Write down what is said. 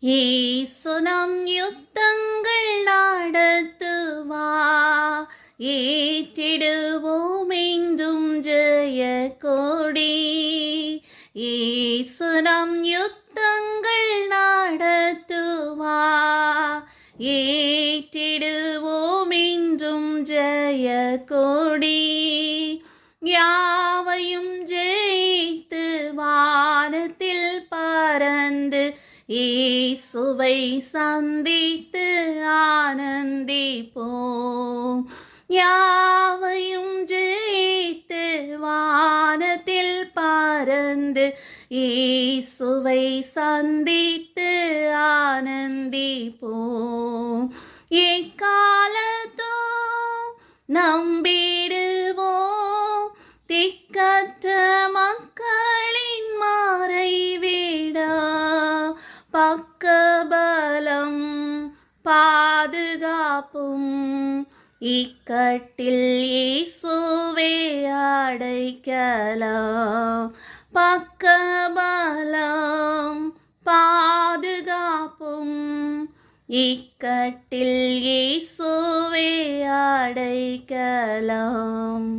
இயேசு நம் யுத்தங்கள் நடத்துவார். ஏற்றிடுவோம் என்றும் ஜெய கொடி. இயேசு நம் யுத்தங்கள் நடத்துவார். ஏற்றிடுவோம் என்றும் ஜெய கொடி. யாவையும் ஜெயித்து வானத்தில் பறந்து இயேசுவை சந்தித்து ஆனந்திப்போம். யாவையும் ஜெயித்து வானத்தில் பறந்து இயேசுவை சந்தித்து ஆனந்திப்போம். எக்காலத்தும் நம்பிடுவோம் திக்கற்ற மக்களின் மறைவிட பக்கபலம் பாதுகாப்பும் இக்கட்டில் இயேசுவே அடைக்கலம். பக்கபலம் பாதுகாப்பும் இக்கட்டில் இயேசுவே அடைக்கலம்.